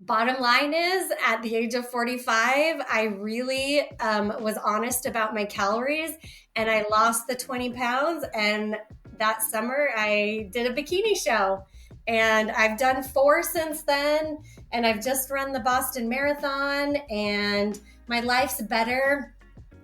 Bottom line is, at the age of 45, I really was honest about my calories and I lost the 20 pounds. And that summer, I did a bikini show. And I've done 4 since then. And I've just run the Boston Marathon. And my life's better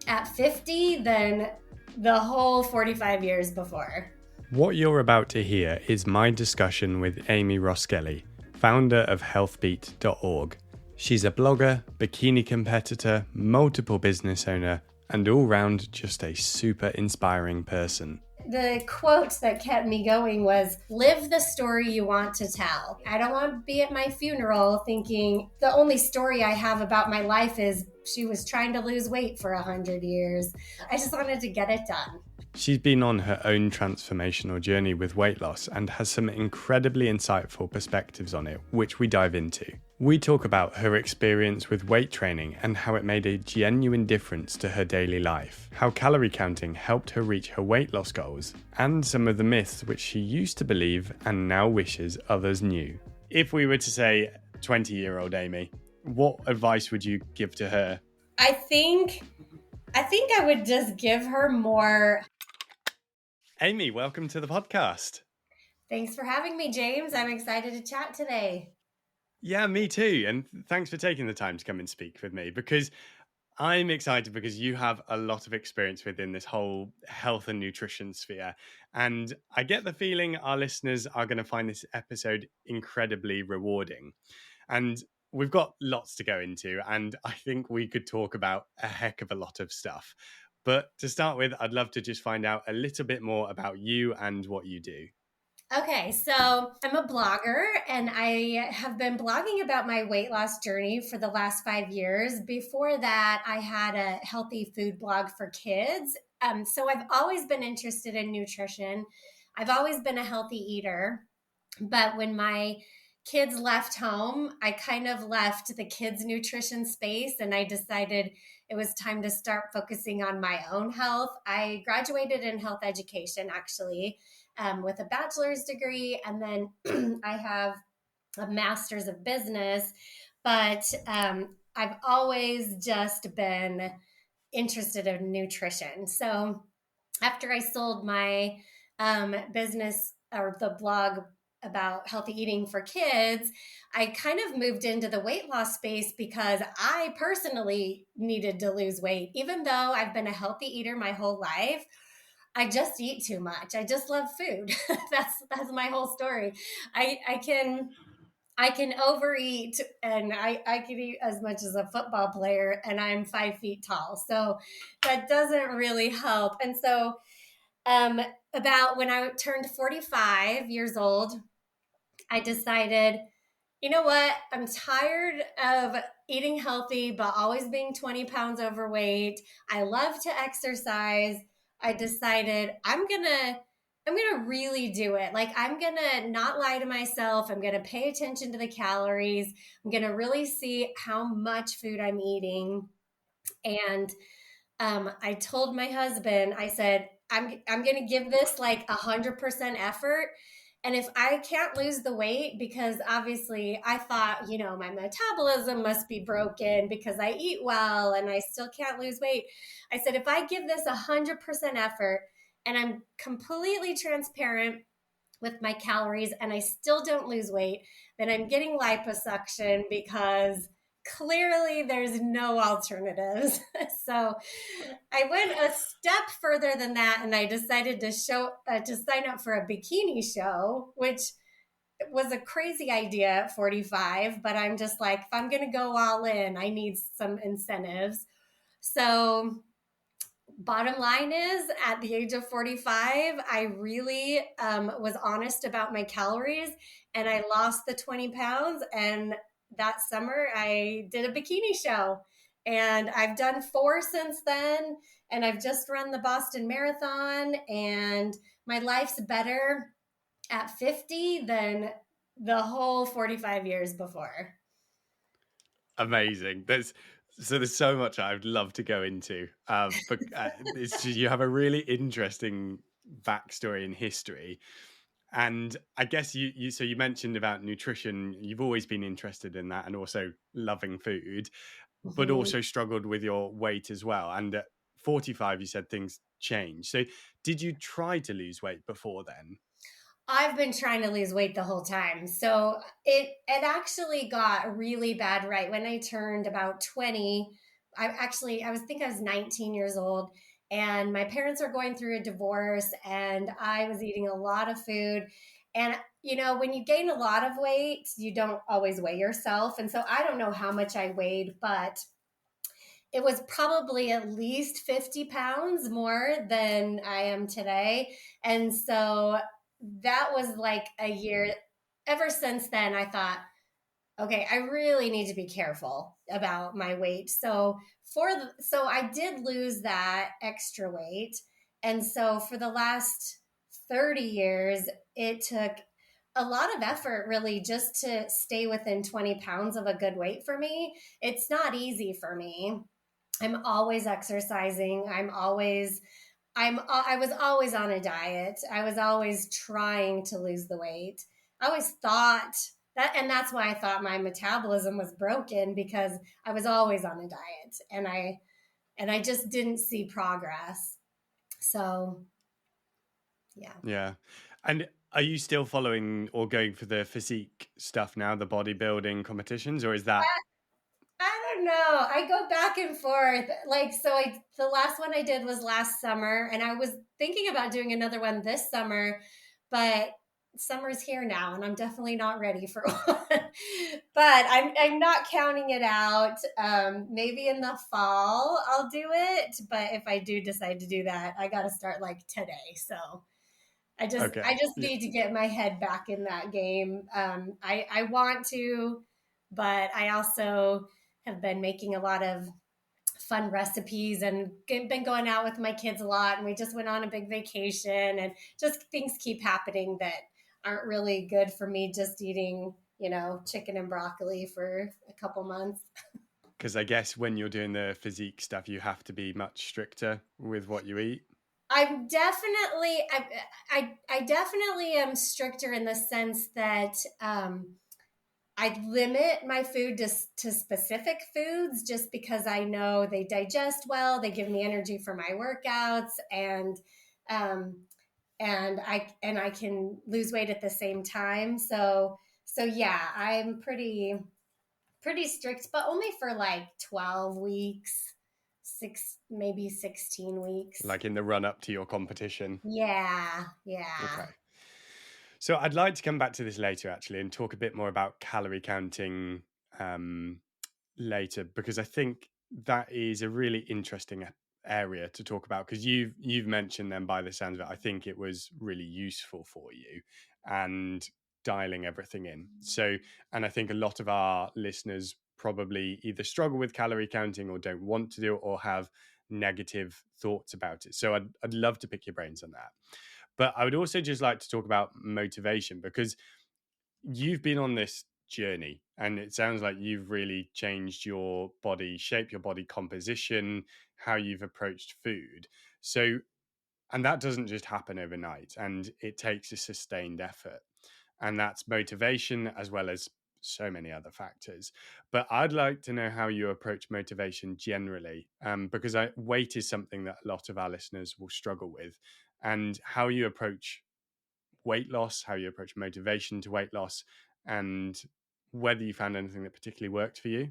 at 50 than the whole 45 years before. What you're about to hear is my discussion with Amy Roskelley, founder of healthbeat.org. She's a blogger, bikini competitor, multiple business owner, and all round just a super inspiring person. The quote that kept me going was, live the story you want to tell. I don't want to be at my funeral thinking the only story I have about my life is she was trying to lose weight for 100 years. I just wanted to get it done. She's been on her own transformational journey with weight loss and has some incredibly insightful perspectives on it, which we dive into. We talk about her experience with weight training and how it made a genuine difference to her daily life, how calorie counting helped her reach her weight loss goals, and some of the myths which she used to believe and now wishes others knew. If we were to say 20-year-old Amy, what advice would you give to her? I think I would just give her more. Amy, welcome to the podcast. Thanks for having me, James. I'm excited to chat today. Yeah, me too. And thanks for taking the time to come and speak with me, because I'm excited because you have a lot of experience within this whole health and nutrition sphere. And I get the feeling our listeners are going to find this episode incredibly rewarding. And we've got lots to go into, and I think we could talk about a heck of a lot of stuff. But to start with, I'd love to just find out a little bit more about you and what you do. Okay, so I'm a blogger and I have been blogging about my weight loss journey for the last 5 years. Before that, I had a healthy food blog for kids. So I've always been interested in nutrition. I've always been a healthy eater. But when my kids left home, I kind of left the kids' nutrition space and I decided it was time to start focusing on my own health. I graduated in health education, actually, with a bachelor's degree, and then I have a master's of business. But I've always just been interested in nutrition. So after I sold my business or the blog about healthy eating for kids, I kind of moved into the weight loss space because I personally needed to lose weight. Even though I've been a healthy eater my whole life, I just eat too much. I just love food. That's my whole story. I can overeat and I can eat as much as a football player and I'm 5 feet tall. So that doesn't really help. And so about when I turned 45 years old, I decided, you know what? I'm tired of eating healthy, but always being 20 pounds overweight. I love to exercise. I decided I'm going to really do it. Like, I'm going to not lie to myself. I'm going to pay attention to the calories. I'm going to really see how much food I'm eating. And I told my husband, I said, I'm going to give this like 100% effort. And if I can't lose the weight, because obviously I thought, my metabolism must be broken because I eat well and I still can't lose weight. I said, if I give this 100% effort and I'm completely transparent with my calories and I still don't lose weight, then I'm getting liposuction because clearly there's no alternatives. So I went a step further than that and I decided to sign up for a bikini show, which was a crazy idea at 45, but I'm just like, if I'm going to go all in, I need some incentives. So bottom line is, at the age of 45, I really was honest about my calories and I lost the 20 pounds. And that summer I did a bikini show and I've done 4 since then. And I've just run the Boston Marathon and my life's better at 50 than the whole 45 years before. Amazing. There's so much I'd love to go into, but you have a really interesting backstory and history. And I guess so you mentioned about nutrition. You've always been interested in that and also loving food, but Mhm. also struggled with your weight as well. And at 45, you said things changed. So did you try to lose weight before then? I've been trying to lose weight the whole time. So it actually got really bad right when I turned about 20. I was 19 years old, and my parents are going through a divorce, and I was eating a lot of food. And when you gain a lot of weight, you don't always weigh yourself. And so I don't know how much I weighed, but it was probably at least 50 pounds more than I am today. And so that was like a year. Ever since then, I thought, okay, I really need to be careful about my weight. So I did lose that extra weight. And so for the last 30 years, it took a lot of effort really just to stay within 20 pounds of a good weight for me. It's not easy for me. I'm always exercising. I was always on a diet. I was always trying to lose the weight. I always thought that, and that's why I thought my metabolism was broken, because I was always on a diet, and I just didn't see progress. So, yeah. Yeah. And are you still following or going for the physique stuff now, the bodybuilding competitions, or is that I don't know. I go back and forth. Like, the last one I did was last summer, and I was thinking about doing another one this summer, but summer's here now, and I'm definitely not ready for one. But I'm not counting it out. Maybe in the fall I'll do it, but if I do decide to do that, I got to start like today. So I okay? just need to get my head back in that game. I want to, but I also have been making a lot of fun recipes and been going out with my kids a lot. And we just went on a big vacation, and just things keep happening that aren't really good for me just eating, chicken and broccoli for a couple months. Because I guess when you're doing the physique stuff, you have to be much stricter with what you eat. I'm definitely, I definitely am stricter in the sense that I limit my food to specific foods, just because I know they digest well, they give me energy for my workouts, um, and I can lose weight at the same time. So yeah, I'm pretty strict, but only for like 12 weeks, maybe 16 weeks. Like in the run up to your competition. Yeah, yeah. Okay. So I'd like to come back to this later actually and talk a bit more about calorie counting um, later, because I think that is a really interesting area to talk about, because you've mentioned them by the sounds of it. I think it was really useful for you and dialing everything in. So, and I think a lot of our listeners probably either struggle with calorie counting or don't want to do it or have negative thoughts about it. So I'd love to pick your brains on that. But I would also just like to talk about motivation, because you've been on this journey and it sounds like you've really changed your body shape, your body composition, how you've approached food. So, and that doesn't just happen overnight, and it takes a sustained effort. And that's motivation as well as so many other factors. But I'd like to know how you approach motivation generally, because weight is something that a lot of our listeners will struggle with, and how you approach weight loss, how you approach motivation to weight loss, and whether you found anything that particularly worked for you.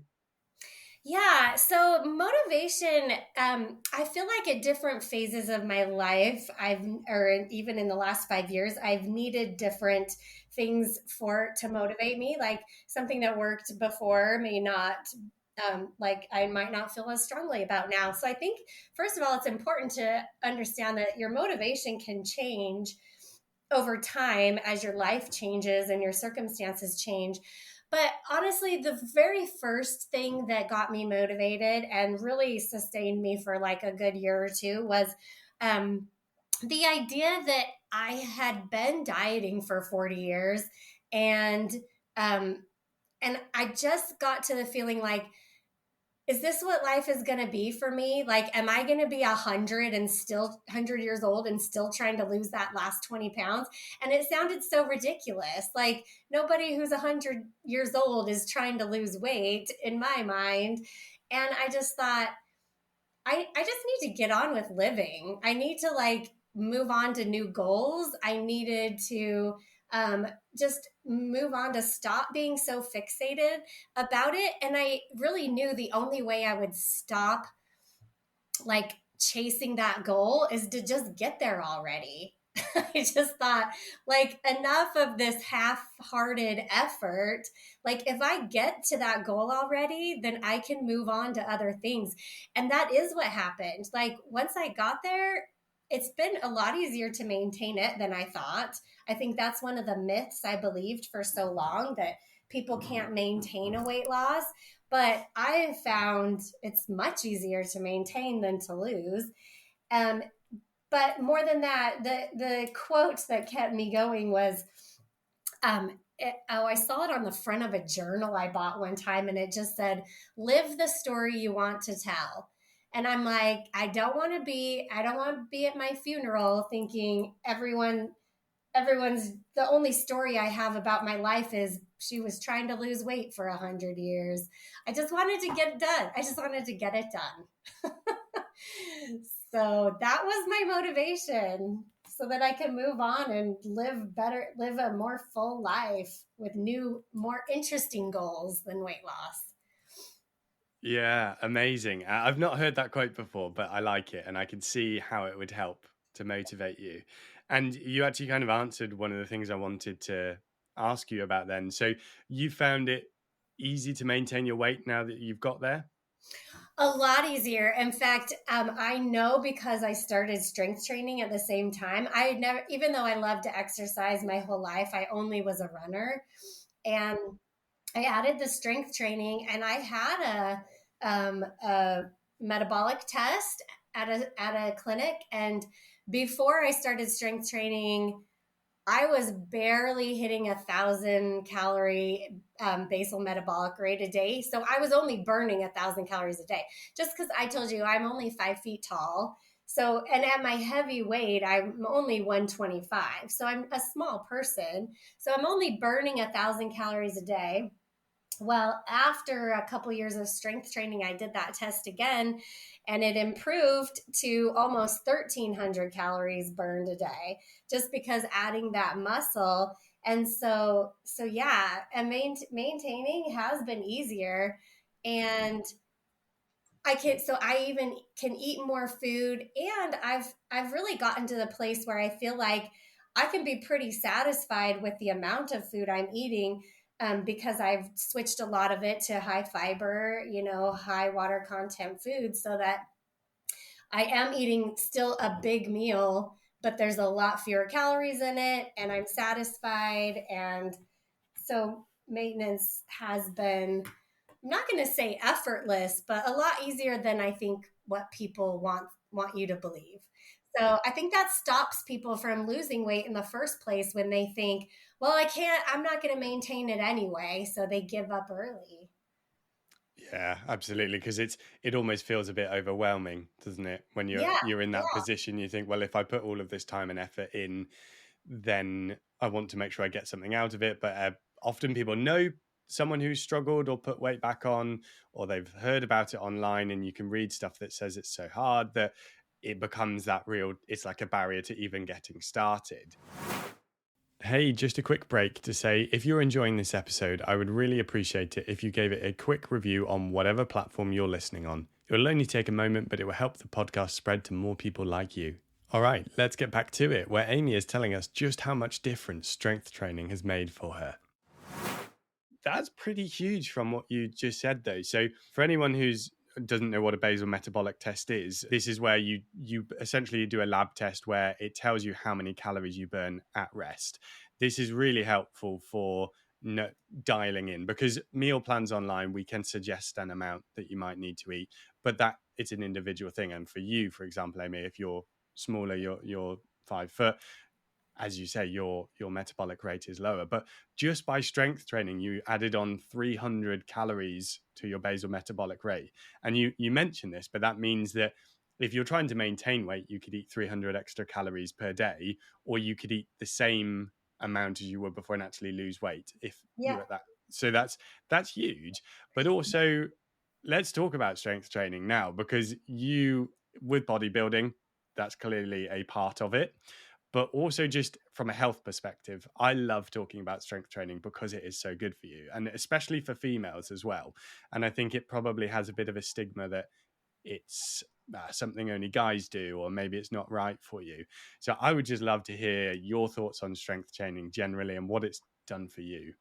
Yeah, so motivation, I feel like at different phases of my life, or even in the last 5 years, I've needed different things to motivate me. Like something that worked before may not, like I might not feel as strongly about now. So I think, first of all, it's important to understand that your motivation can change over time as your life changes and your circumstances change. But honestly, the very first thing that got me motivated and really sustained me for like a good year or two was um, the idea that I had been dieting for 40 years, and um, and I just got to the feeling like is this what life is going to be for me? Like, am I going to be 100 and still 100 years old and still trying to lose that last 20 pounds? And it sounded so ridiculous. Like, nobody who's 100 years old is trying to lose weight in my mind. And I just thought, I just need to get on with living. I need to like move on to new goals. I needed to um, just move on to stop being so fixated about it. And I really knew the only way I would stop like chasing that goal is to just get there already. I just thought, like, enough of this half hearted effort. Like, if I get to that goal already, then I can move on to other things. And that is what happened. Like, once I got there, it's been a lot easier to maintain it than I thought. I think that's one of the myths I believed for so long, that people can't maintain a weight loss. But I have found it's much easier to maintain than to lose. Um, but more than that, the quote that kept me going was, I saw it on the front of a journal I bought one time, and it just said, "Live the story you want to tell." And I'm like, I don't want to be at my funeral thinking everyone's the only story I have about my life is she was trying to lose weight for 100 years. I just wanted to get it done. I just wanted to get it done. So that was my motivation so that I can move on and live better, live a more full life with new, more interesting goals than weight loss. Yeah, amazing. I've not heard that quote before, but I like it and I can see how it would help to motivate you. And you actually kind of answered one of the things I wanted to ask you about then. So you found it easy to maintain your weight now that you've got there? A lot easier. In fact, I know because I started strength training at the same time. I had never, even though I loved to exercise my whole life, I only was a runner. And I added the strength training, and I had a metabolic test at a clinic. And before I started strength training, I was barely hitting 1,000 calorie basal metabolic rate a day. So I was only burning 1,000 calories a day. Just because I told you I'm only 5 feet tall. So, and at my heavy weight, I'm only 125. So I'm a small person. So I'm only burning 1,000 calories a day. Well, after a couple years of strength training, I did that test again, and it improved to almost 1,300 calories burned a day just because adding that muscle. And so yeah, and maintaining has been easier. And I even can eat more food, and I've really gotten to the place where I feel like I can be pretty satisfied with the amount of food I'm eating, because I've switched a lot of it to high fiber, high water content food, so that I am eating still a big meal, but there's a lot fewer calories in it, and I'm satisfied. And so maintenance has been, I'm not going to say effortless, but a lot easier than I think what people want you to believe. So I think that stops people from losing weight in the first place when they think, well, I'm not going to maintain it anyway. So they give up early. Yeah, absolutely. Because it almost feels a bit overwhelming, doesn't it? When Yeah. you're in that Yeah. position, you think, well, if I put all of this time and effort in, then I want to make sure I get something out of it. But often people know someone who's struggled or put weight back on, or they've heard about it online, and you can read stuff that says it's so hard that it becomes that real, it's like a barrier to even getting started. Hey, just a quick break to say if you're enjoying this episode, I would really appreciate it if you gave it a quick review on whatever platform you're listening on. It will only take a moment, but it will help the podcast spread to more people like you. All right, let's get back to it, where Amy is telling us just how much difference strength training has made for her. That's pretty huge from what you just said, though. So, for anyone who's doesn't know what a basal metabolic test is, this is where you essentially do a lab test where it tells you how many calories you burn at rest. This is really helpful for dialing in, because meal plans online, we can suggest an amount that you might need to eat, but that it's an individual thing. And for you, for example, Amy, if you're smaller, you're 5 foot, as you say, your metabolic rate is lower. But just by strength training, you added on 300 calories to your basal metabolic rate. And you mentioned this, but that means that if you're trying to maintain weight, you could eat 300 extra calories per day, or you could eat the same amount as you would before and actually lose weight if Yeah. you're at that. So that's huge. But also, let's talk about strength training now, because you, with bodybuilding, that's clearly a part of it. But also, just from a health perspective, I love talking about strength training because it is so good for you, and especially for females as well. And I think it probably has a bit of a stigma that it's something only guys do, or maybe it's not right for you. So I would just love to hear your thoughts on strength training generally and what it's done for you.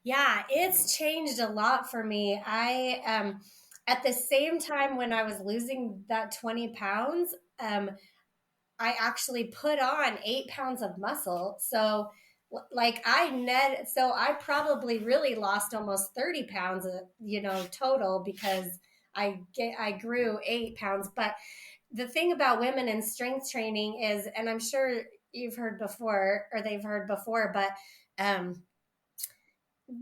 Yeah, it's changed a lot for me. At the same time when I was losing that 20 pounds, I actually put on 8 pounds of muscle. So, so I probably really lost almost 30 pounds, total, because I grew 8 pounds. But the thing about women in strength training is, and I'm sure you've heard before, or they've heard before, but um,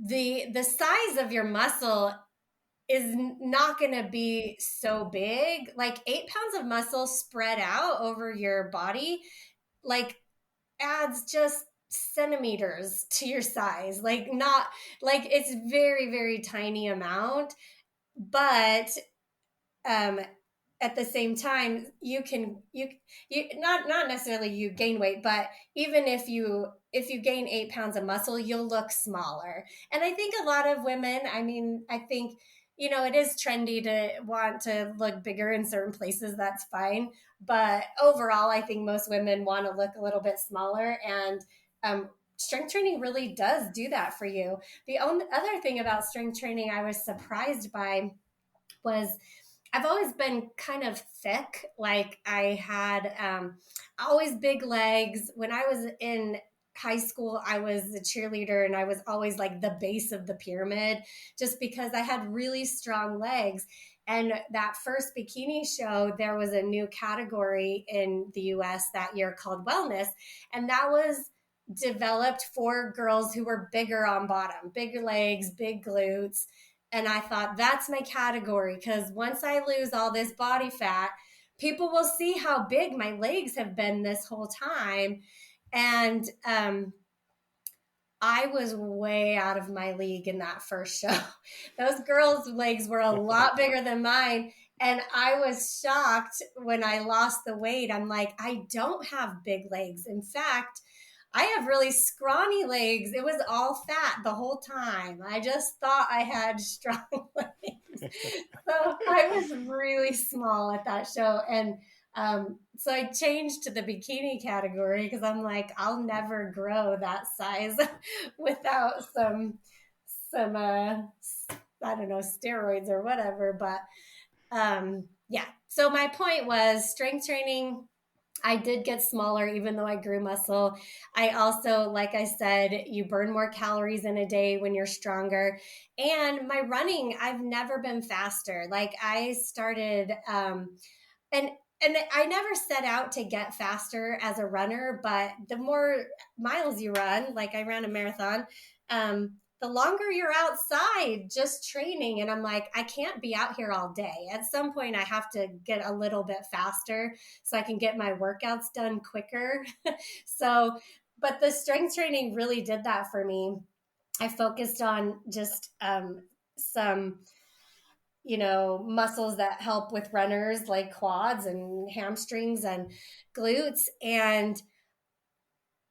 the size of your muscle is not going to be so big. Like 8 pounds of muscle spread out over your body, like adds just centimeters to your size. Like not like it's very, very tiny amount, but um at the same time you not necessarily you gain weight, but even if you gain 8 pounds of muscle, you'll look smaller. And I think a lot of women, I mean, I think, it is trendy to want to look bigger in certain places. That's fine, but overall I think most women want to look a little bit smaller, and strength training really does do that for you. The only other thing about strength training I was surprised by was I've always been kind of thick. Like I had always big legs. When I was in high school, I was a cheerleader, and I was always like the base of the pyramid just because I had really strong legs. And that first bikini show, there was a new category in the US that year called wellness. And that was developed for girls who were bigger on bottom, bigger legs, big glutes. And I thought, that's my category, because once I lose all this body fat, people will see how big my legs have been this whole time. And I was way out of my league in that first show. Those girls' legs were a lot bigger than mine. And I was shocked when I lost the weight. I'm like, I don't have big legs. In fact, I have really scrawny legs. It was all fat the whole time. I just thought I had strong legs. So I was really small at that show. And so I changed to the bikini category because I'm like, I'll never grow that size without some I don't know, steroids or whatever. But yeah. So my point was strength training, I did get smaller even though I grew muscle. I also, like I said, you burn more calories in a day when you're stronger. And my running, I've never been faster. Like I started and and I never set out to get faster as a runner, but the more miles you run, like I ran a marathon, the longer you're outside just training. And I'm like, I can't be out here all day. At some point, I have to get a little bit faster so I can get my workouts done quicker. So, but the strength training really did that for me. I focused on just some muscles that help with runners, like quads and hamstrings and glutes. And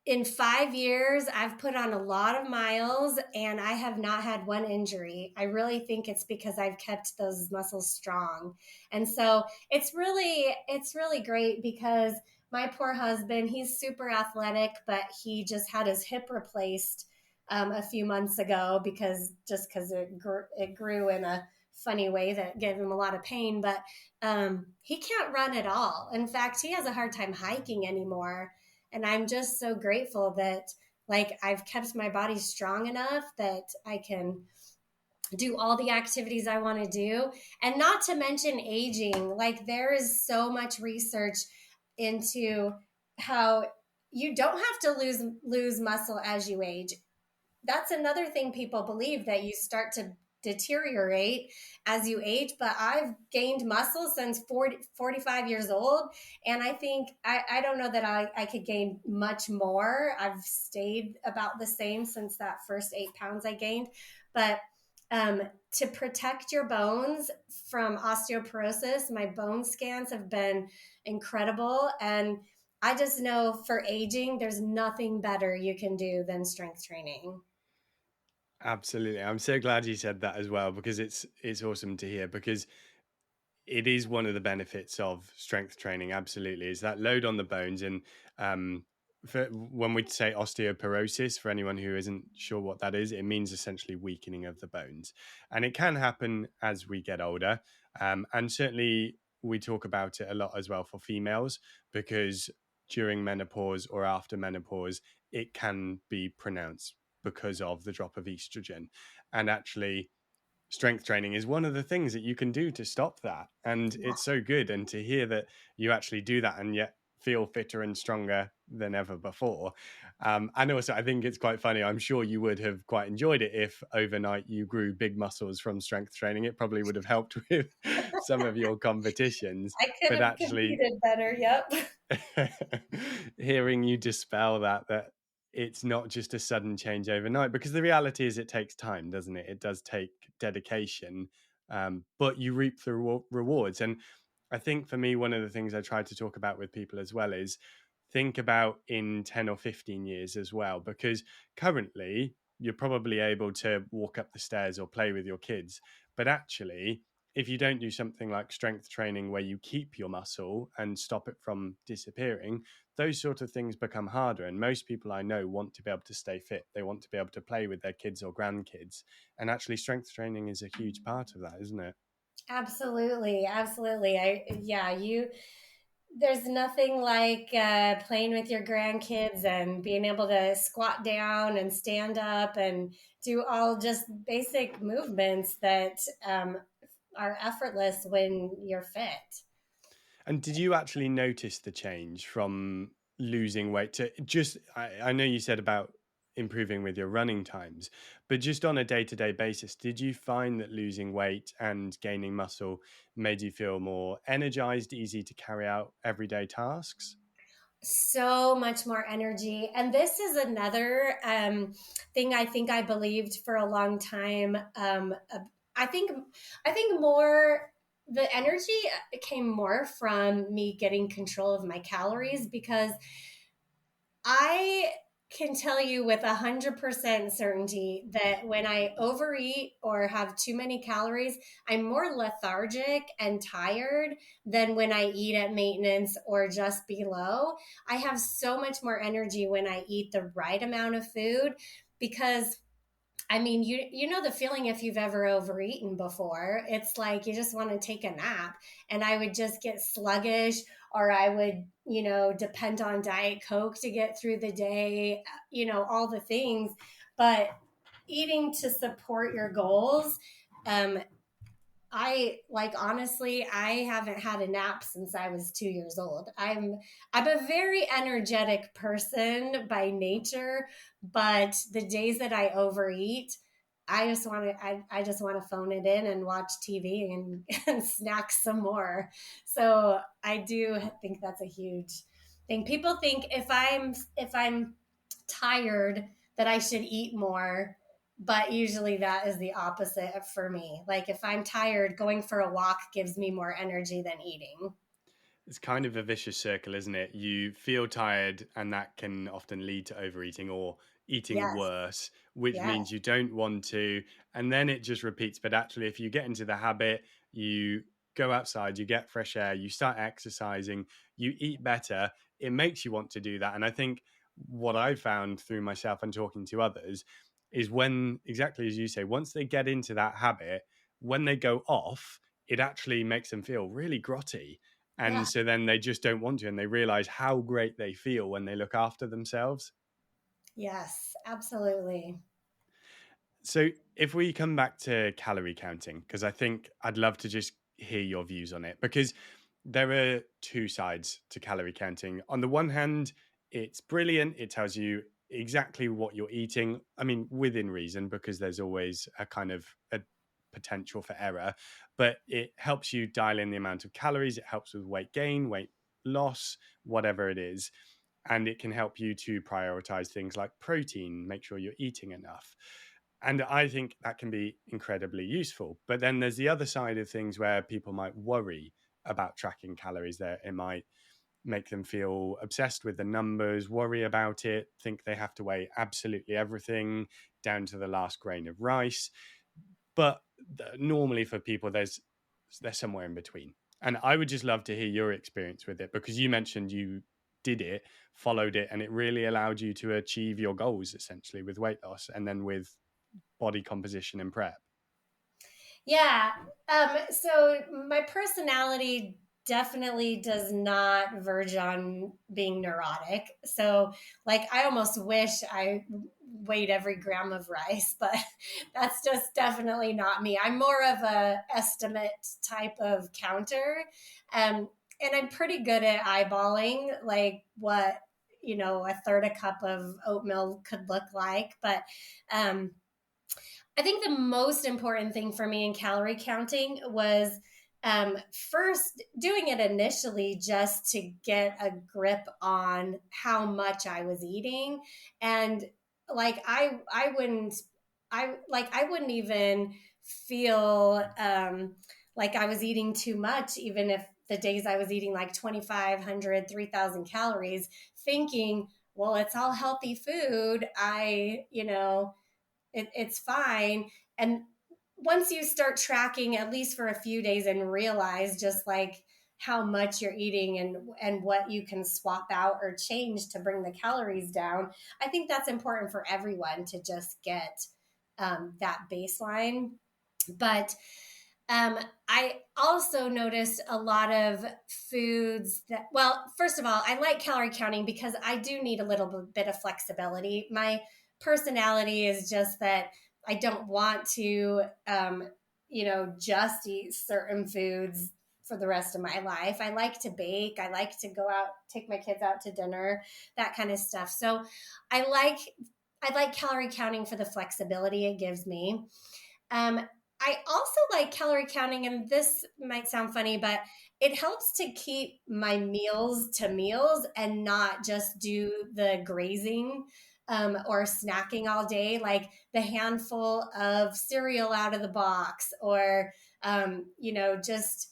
in 5 years, I've put on a lot of miles and I have not had one injury. I really think it's because I've kept those muscles strong. And so it's really great because my poor husband, he's super athletic, but he just had his hip replaced a few months ago because it grew in a funny way that gave him a lot of pain. But he can't run at all. In fact, he has a hard time hiking anymore. And I'm just so grateful that like I've kept my body strong enough that I can do all the activities I want to do. And not to mention aging. Like there is so much research into how you don't have to lose muscle as you age. That's another thing people believe, that you start to deteriorate as you age. But I've gained muscle since 45 years old. And I think, I don't know that I could gain much more. I've stayed about the same since that first 8 pounds I gained. But um, to protect your bones from osteoporosis, my bone scans have been incredible. And I just know for aging, there's nothing better you can do than strength training. Absolutely. I'm so glad you said that as well, because it's awesome to hear, because it is one of the benefits of strength training. Absolutely, is that load on the bones. And for when we say osteoporosis, for anyone who isn't sure what that is, it means essentially weakening of the bones, and it can happen as we get older. And certainly we talk about it a lot as well for females, because during menopause or after menopause it can be pronounced because of the drop of estrogen. And actually strength training is one of the things that you can do to stop that. And it's so good. And to hear that you actually do that and yet feel fitter and stronger than ever before. And also, I think it's quite funny. I'm sure you would have quite enjoyed it if overnight you grew big muscles from strength training. It probably would have helped with some of your competitions. I could But have actually, competed better. Yep. hearing you dispel that it's not just a sudden change overnight, because the reality is it takes time, doesn't it? It does take dedication, but you reap the rewards. And I think for me, one of the things I try to talk about with people as well is think about in 10 or 15 years as well, because currently you're probably able to walk up the stairs or play with your kids. But actually, if you don't do something like strength training where you keep your muscle and stop it from disappearing, those sort of things become harder. And most people I know want to be able to stay fit. They want to be able to play with their kids or grandkids. And actually, strength training is a huge part of that, isn't it? Absolutely. Absolutely. Yeah, there's nothing like playing with your grandkids and being able to squat down and stand up and do all just basic movements that are effortless when you're fit. And did you actually notice the change from losing weight to just, I know you said about improving with your running times, but just on a day to day basis, did you find that losing weight and gaining muscle made you feel more energized, easy to carry out everyday tasks? So much more energy. And this is another thing I think I believed for a long time. I think I think more the energy came more from me getting control of my calories, because I can tell you with 100% certainty that when I overeat or have too many calories, I'm more lethargic and tired than when I eat at maintenance or just below. I have so much more energy when I eat the right amount of food, because I mean, you know the feeling if you've ever overeaten before. It's like you just want to take a nap, and I would just get sluggish, or I would, depend on Diet Coke to get through the day, all the things. But eating to support your goals, um, I like honestly, I haven't had a nap since I was 2 years old. I'm a very energetic person by nature, but the days that I overeat, I just want to phone it in and watch TV and, and snack some more. So I do think that's a huge thing. People think if I'm tired that I should eat more, but usually that is the opposite for me. Like if I'm tired, going for a walk gives me more energy than eating. It's kind of a vicious circle, isn't it? You feel tired, and that can often lead to overeating or eating Yes. worse, which Yes. means you don't want to. And then it just repeats. But actually, if you get into the habit, you go outside, you get fresh air, you start exercising, you eat better, it makes you want to do that. And I think what I found through myself and talking to others is when, exactly as you say, once they get into that habit, when they go off, it actually makes them feel really grotty, and Yeah. so then they just don't want to, and they realize how great they feel when they look after themselves. Yes, absolutely. So if we come back to calorie counting, because I think I'd love to just hear your views on it, because there are two sides to calorie counting. On the one hand, It's brilliant. It tells you exactly what you're eating. I mean, within reason, because there's always a kind of a potential for error, but it helps you dial in the amount of calories. It helps with weight gain, weight loss, whatever it is. And it can help you to prioritize things like protein, make sure you're eating enough. And I think that can be incredibly useful. But then there's the other side of things where people might worry about tracking calories. There, it might make them feel obsessed with the numbers, worry about it, think they have to weigh absolutely everything down to the last grain of rice. But normally for people, there's somewhere in between. And I would just love to hear your experience with it, because you mentioned you did it, followed it, and it really allowed you to achieve your goals essentially with weight loss and then with body composition and prep. Yeah. So my personality definitely does not verge on being neurotic. So, like, I almost wish I weighed every gram of rice, but that's just definitely not me. I'm more of a estimate type of counter. Um, and I'm pretty good at eyeballing, like, what, a third a cup of oatmeal could look like. But, um, I think the most important thing for me in calorie counting was, first doing it initially just to get a grip on how much I was eating. And like I wouldn't even feel like I was eating too much, even if the days I was eating like 2,500, 3,000 calories, thinking, well, it's all healthy food. It's fine. And once you start tracking, at least for a few days, and realize just like how much you're eating and what you can swap out or change to bring the calories down, I think that's important for everyone to just get that baseline. But um, I also noticed a lot of foods that, well, first of all, I like calorie counting because I do need a little bit of flexibility. My personality is just that I don't want to, just eat certain foods for the rest of my life. I like to bake. I like to go out, take my kids out to dinner, that kind of stuff. So I like I like calorie counting for the flexibility it gives me. Um, I also like calorie counting, and this might sound funny, but it helps to keep my meals to meals and not just do the grazing or snacking all day, like the handful of cereal out of the box, or just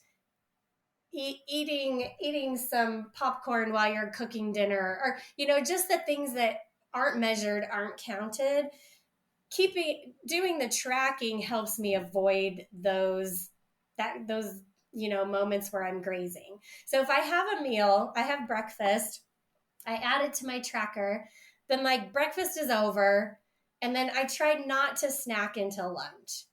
eating some popcorn while you're cooking dinner, or just the things that aren't measured, aren't counted. Keeping doing the tracking helps me avoid those moments where I'm grazing. So if I have a meal, I have breakfast, I add it to my tracker, then like breakfast is over, and then I try not to snack until lunch,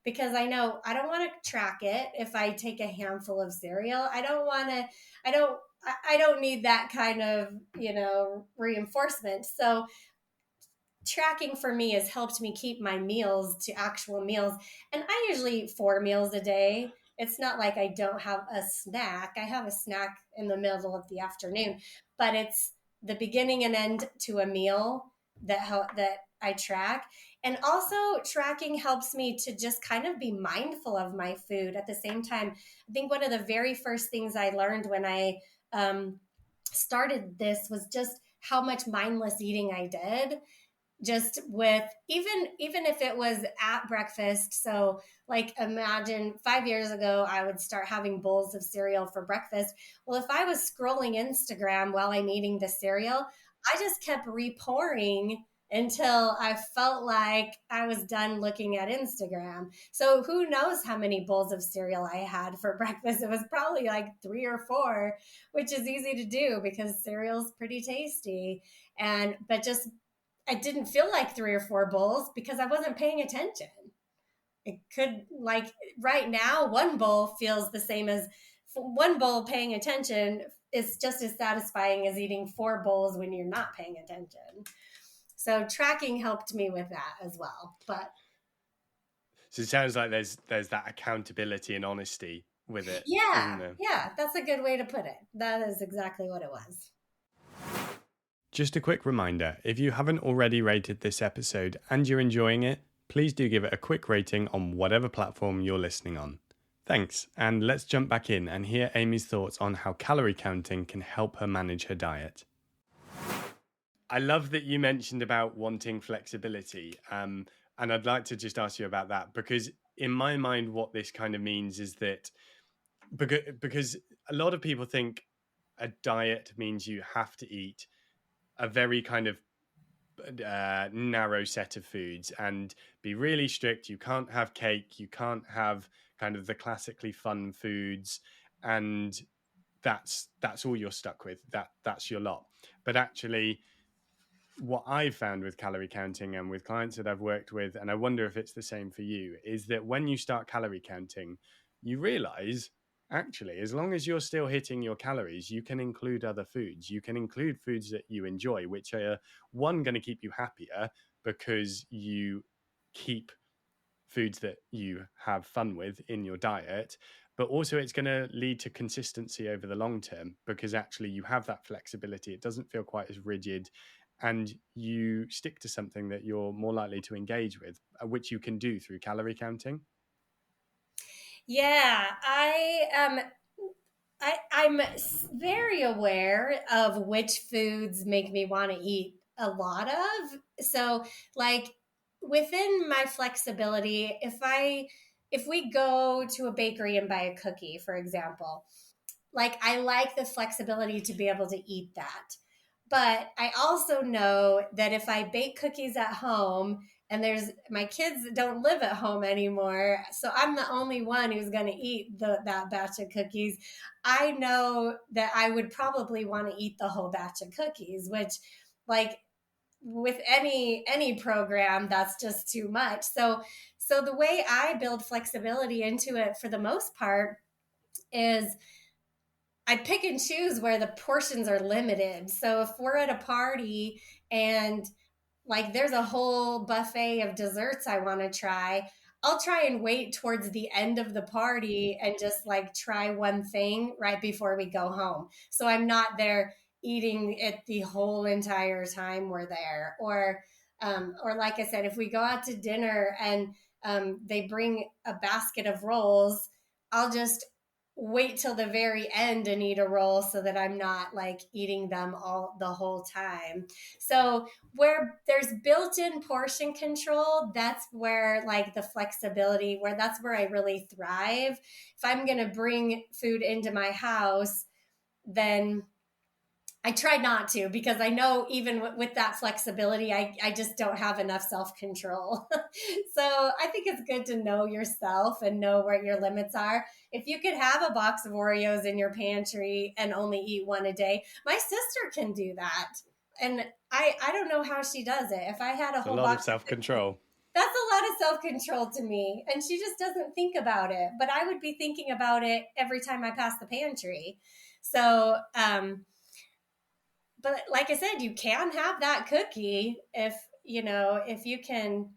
because I know I don't want to track it if I take a handful of cereal. I don't want to, I don't need that kind of, reinforcement. So tracking for me has helped me keep my meals to actual meals. And I usually eat 4 meals a day. It's not like I don't have a snack. I have a snack in the middle of the afternoon, but it's the beginning and end to a meal that I track. And also tracking helps me to just kind of be mindful of my food at the same time. I think one of the very first things I learned when I started this was just how much mindless eating I did, just with even if it was at breakfast. So like, imagine 5 years ago I would start having bowls of cereal for breakfast. Well, if I was scrolling Instagram while I'm eating the cereal, I just kept repouring until I felt like I was done looking at Instagram. So who knows how many bowls of cereal I had for breakfast. It was probably like 3 or 4, which is easy to do because cereal's pretty tasty. But just, I didn't feel like 3 or 4 bowls because I wasn't paying attention. It could, like, right now, one bowl feels the same as one bowl. Paying attention is just as satisfying as eating 4 bowls when you're not paying attention. So tracking helped me with that as well. But So it sounds like there's that accountability and honesty with it, yeah, isn't there? yeah, that's a good way to put it. That is exactly what it was. Just a quick reminder, if you haven't already rated this episode and you're enjoying it, please do give it a quick rating on whatever platform you're listening on. Thanks, and let's jump back in and hear Amy's thoughts on how calorie counting can help her manage her diet. I love that you mentioned about wanting flexibility. And I'd like to just ask you about that because, in my mind, what this kind of means is that because a lot of people think a diet means you have to eat a very kind of narrow set of foods and be really strict. You can't have cake, you can't have kind of the classically fun foods, and that's all you're stuck with. That's your lot. But actually, what I've found with calorie counting and with clients that I've worked with, and I wonder if it's the same for you, is that when you start calorie counting, you realize actually, as long as you're still hitting your calories, you can include other foods. You can include foods that you enjoy, which are one, going to keep you happier because you keep foods that you have fun with in your diet, but also it's going to lead to consistency over the long term because actually you have that flexibility. It doesn't feel quite as rigid, and you stick to something that you're more likely to engage with, which you can do through calorie counting. Yeah, I'm very aware of which foods make me want to eat a lot of. So, like within my flexibility, if we go to a bakery and buy a cookie, for example, like I like the flexibility to be able to eat that. But I also know that if I bake cookies at home and there's my kids don't live at home anymore, so I'm the only one who's going to eat that batch of cookies. I know that I would probably want to eat the whole batch of cookies, which like with any program that's just too much. So the way I build flexibility into it for the most part is I pick and choose where the portions are limited. So if we're at a party and like there's a whole buffet of desserts I want to try, I'll try and wait towards the end of the party and just like try one thing right before we go home. So I'm not there eating it the whole entire time we're there. Or like I said, if we go out to dinner and they bring a basket of rolls, I'll just wait till the very end and eat a roll so that I'm not like eating them all the whole time. So where there's built-in portion control, that's where like the flexibility, where that's where I really thrive. If I'm going to bring food into my house, then I try not to because I know even with that flexibility, I just don't have enough self control. So I think it's good to know yourself and know where your limits are. If you could have a box of Oreos in your pantry and only eat one a day, my sister can do that. And I don't know how she does it. If I had a It's a whole lot of box of cookies, self-control. that's a lot of self control to me. And she just doesn't think about it. But I would be thinking about it every time I pass the pantry. So, but like I said, you can have that cookie if you know if you can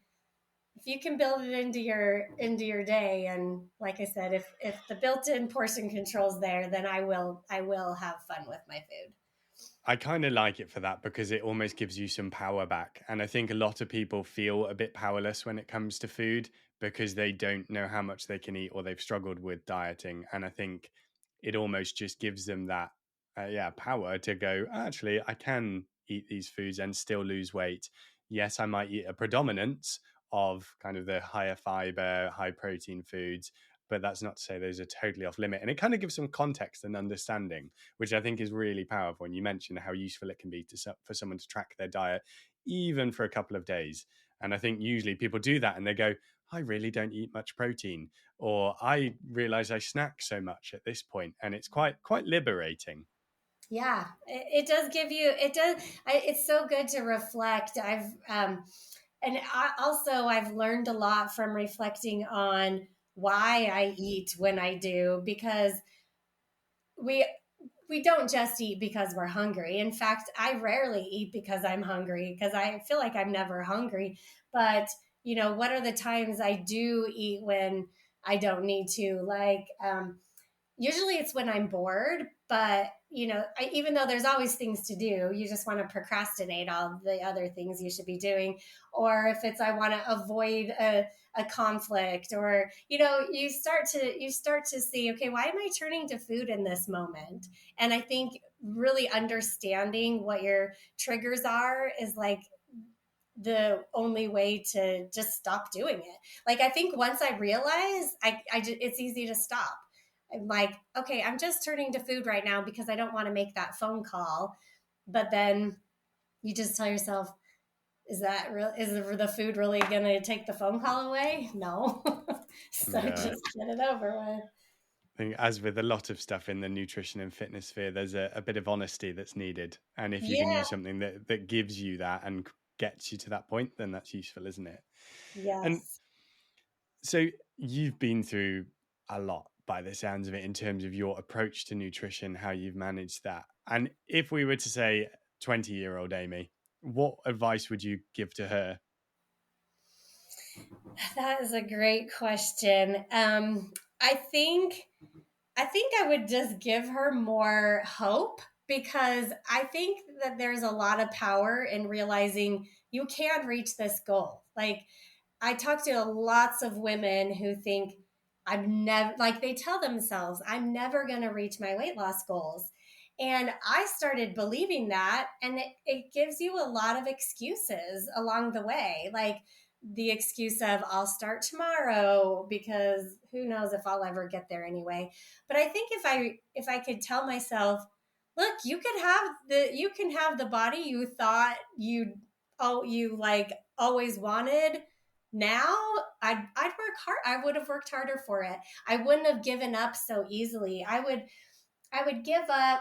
build it into your day. And like I said, if the built-in portion control's there, then I will have fun with my food. I kind of like it for that because it almost gives you some power back. And I think a lot of people feel a bit powerless when it comes to food because they don't know how much they can eat or they've struggled with dieting. And I think it almost just gives them that, power to go, actually, I can eat these foods and still lose weight. Yes, I might eat a predominance of kind of the higher fiber, high protein foods, but that's not to say those are totally off limit. And it kind of gives some context and understanding, which I think is really powerful. And you mentioned how useful it can be for someone to track their diet, even for a couple of days. And I think usually people do that and they go, I really don't eat much protein, or I realize I snack so much at this point, and it's quite liberating. Yeah, it does give you it does it's so good to reflect. I've learned a lot from reflecting on why I eat when I do, because we we don't just eat because we're hungry. In fact, I rarely eat because I'm hungry, because I feel like I'm never hungry. But what are the times I do eat when I don't need to? usually it's when I'm bored, but even though there's always things to do, you just want to procrastinate all the other things you should be doing. Or if it's I want to avoid a conflict, or you start to see, okay, why am I turning to food in this moment? And I think really understanding what your triggers are is like the only way to just stop doing it. Like I think once I realize it's easy to stop. I'm like, okay, I'm just turning to food right now because I don't want to make that phone call. But then you just tell yourself, is that real? Is the food really going to take the phone call away? No. So Yeah. just get it over with. I think, as with a lot of stuff in the nutrition and fitness sphere, there's a bit of honesty that's needed. And if you can Yeah. use something that gives you that and gets you to that point, then that's useful, isn't it? And Yes. so you've been through a lot by the sounds of it in terms of your approach to nutrition, how you've managed that. And if we were to say 20-year-old Amy, what advice would you give to her? That is a great question. I think I think I would just give her more hope, because I think that there's a lot of power in realizing you can reach this goal. Like I talk to lots of women who think I'm never, like they tell themselves, I'm never going to reach my weight loss goals. And I started believing that, and it gives you a lot of excuses along the way. Like the excuse of, I'll start tomorrow because who knows if I'll ever get there anyway. But I think if I could tell myself, look, you can have the body you thought you like always wanted. Now I'd work hard. I would have worked harder for it. I wouldn't have given up so easily. I would give up.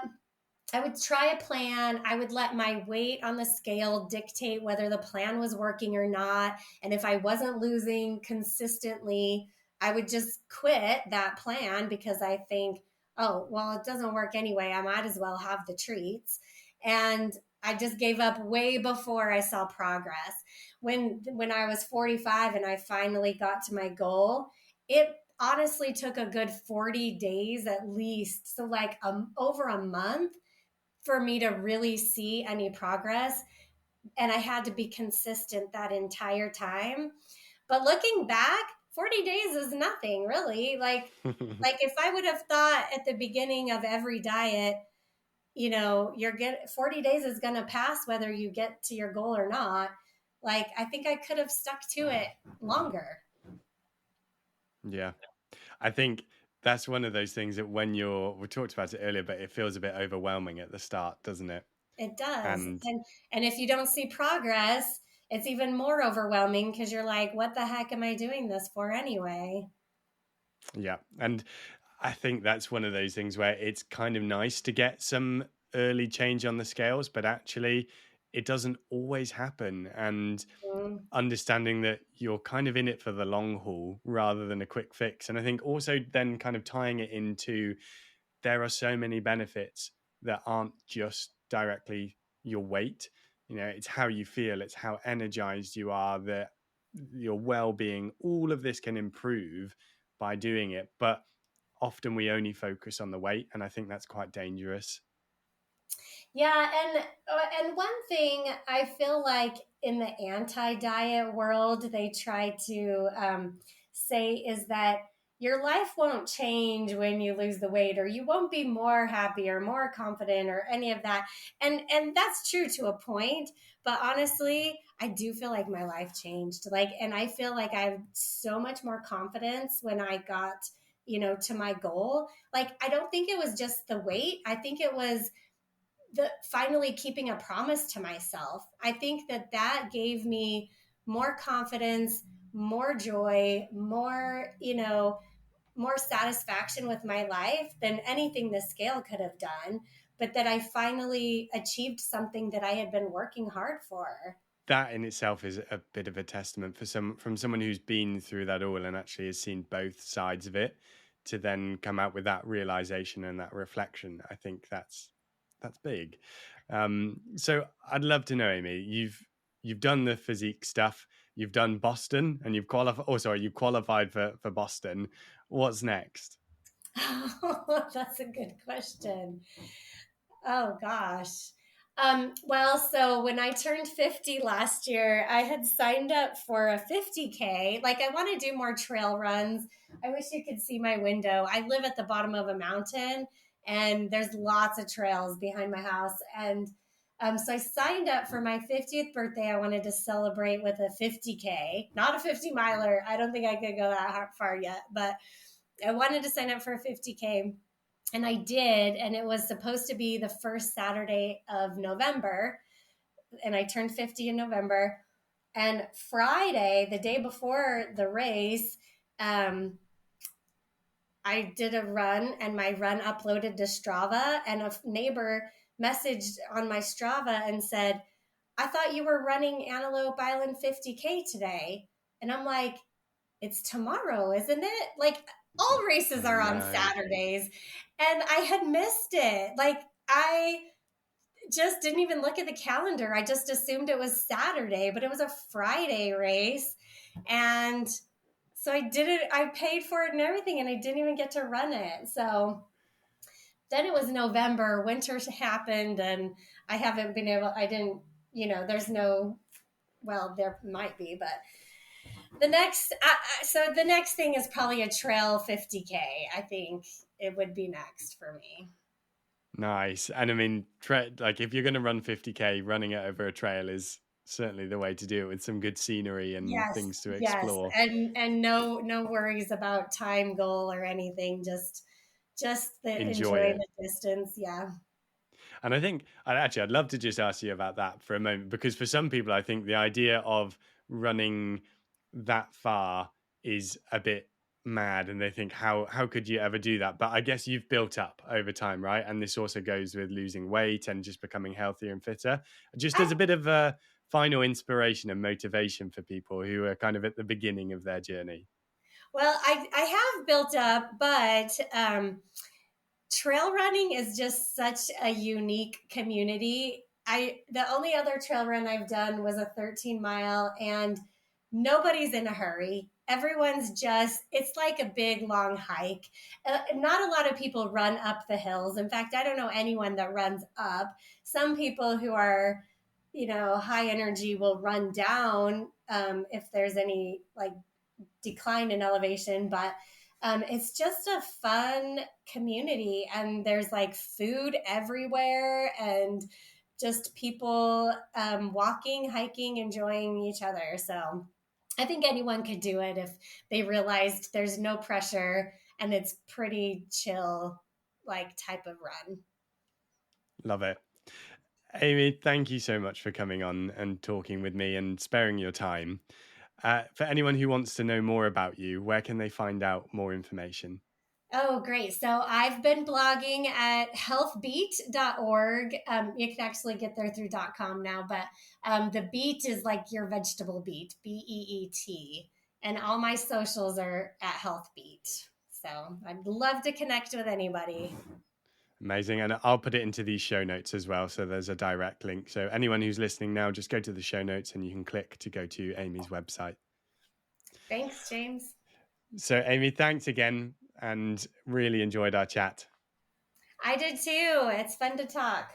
I would try a plan. I would let my weight on the scale dictate whether the plan was working or not. And if I wasn't losing consistently, I would just quit that plan because I think, oh, well, it doesn't work anyway. I might as well have the treats. And I just gave up way before I saw progress. When I was 45 and I finally got to my goal, it honestly took a good 40 days at least. So like over a month for me to really see any progress. And I had to be consistent that entire time. But looking back, 40 days is nothing really. Like if I would have thought at the beginning of every diet, you're get 40 days is going to pass whether you get to your goal or not. Like I think I could have stuck to it longer. Yeah. I think that's one of those things that we talked about it earlier, but it feels a bit overwhelming at the start, doesn't it? It does. And And if you don't see progress, it's even more overwhelming because you're like, what the heck am I doing this for anyway? yeah, and I think that's one of those things where it's kind of nice to get some early change on the scales, but actually it doesn't always happen. And Mm. understanding that you're kind of in it for the long haul rather than a quick fix. And I think also then kind of tying it into, there are so many benefits that aren't just directly your weight. It's how you feel, it's how energized you are, that your well-being, all of this can improve by doing it. But often we only focus on the weight, and I think that's quite dangerous. Yeah, and one thing I feel like in the anti-diet world they try to say is that your life won't change when you lose the weight, or you won't be more happy or more confident or any of that. And that's true to a point, but honestly, I do feel like my life changed. Like, and I feel like I have so much more confidence when I got, to my goal. Like, I don't think it was just the weight. I think it was the finally keeping a promise to myself. I think that gave me more confidence, more joy, more satisfaction with my life than anything the scale could have done. But that I finally achieved something that I had been working hard for. That in itself is a bit of a testament from someone who's been through that all and actually has seen both sides of it, to then come out with that realization and that reflection. I think that's big. So I'd love to know, Amy, you've done the physique stuff, you've done Boston, and you've qualified. Oh, sorry, you qualified for Boston. What's next? Oh, that's a good question. Oh gosh. Well, so when I turned 50 last year, I had signed up for a 50K. Like, I want to do more trail runs. I wish you could see my window. I live at the bottom of a mountain, and there's lots of trails behind my house. And so I signed up for my 50th birthday. I wanted to celebrate with a 50K, not a 50 miler. I don't think I could go that far yet, but I wanted to sign up for a 50K, and I did, and it was supposed to be the first Saturday of November, and I turned 50 in November. And Friday, the day before the race, I did a run, and my run uploaded to Strava, and a neighbor messaged on my Strava and said, "I thought you were running Antelope Island 50K today." And I'm like, "It's tomorrow, isn't it?" Like, all races Oh are on no. Saturdays. And I had missed it. Like, I just didn't even look at the calendar. I just assumed it was Saturday, but it was a Friday race. And so I did it, I paid for it and everything, and I didn't even get to run it. So then it was November, winter happened, and I haven't been able, I didn't, there's no, well, there might be, but the next thing is probably a trail 50K. I think it would be next for me. Nice. And I mean, like if you're going to run 50K, running it over a trail is certainly the way to do it with some good scenery and Yes, things to yes, explore. and no worries about time goal or anything. Just the Enjoy enjoy it. the distance. Yeah. And I think I'd love to just ask you about that for a moment, because for some people, I think the idea of running that far is a bit mad, and they think, how could you ever do that? But I guess you've built up over time, right? And this also goes with losing weight and just becoming healthier and fitter. Just as I a bit of a final inspiration and motivation for people who are kind of at the beginning of their journey. I have built up, but trail running is just such a unique community. The only other trail run I've done was a 13 mile, and nobody's in a hurry. Everyone's just, it's like a big long hike. Not a lot of people run up the hills. In fact, I don't know anyone that runs up. Some people who are, high energy will run down, if there's any like decline in elevation, but it's just a fun community, and there's like food everywhere, and just people walking, hiking, enjoying each other. So I think anyone could do it if they realized there's no pressure and it's pretty chill, like type of run. Love it. Amy, thank you so much for coming on and talking with me and sparing your time. For anyone who wants to know more about you, where can they find out more information? Oh, great. So I've been blogging at healthbeat.org. You can actually get there through .com now, but the beet is like your vegetable beet, BEET. And all my socials are at healthbeat. So I'd love to connect with anybody. Amazing. And I'll put it into these show notes as well. So there's a direct link. So anyone who's listening now, just go to the show notes and you can click to go to Amy's website. Thanks, James. So, Amy, thanks again and really enjoyed our chat. I did too. It's fun to talk.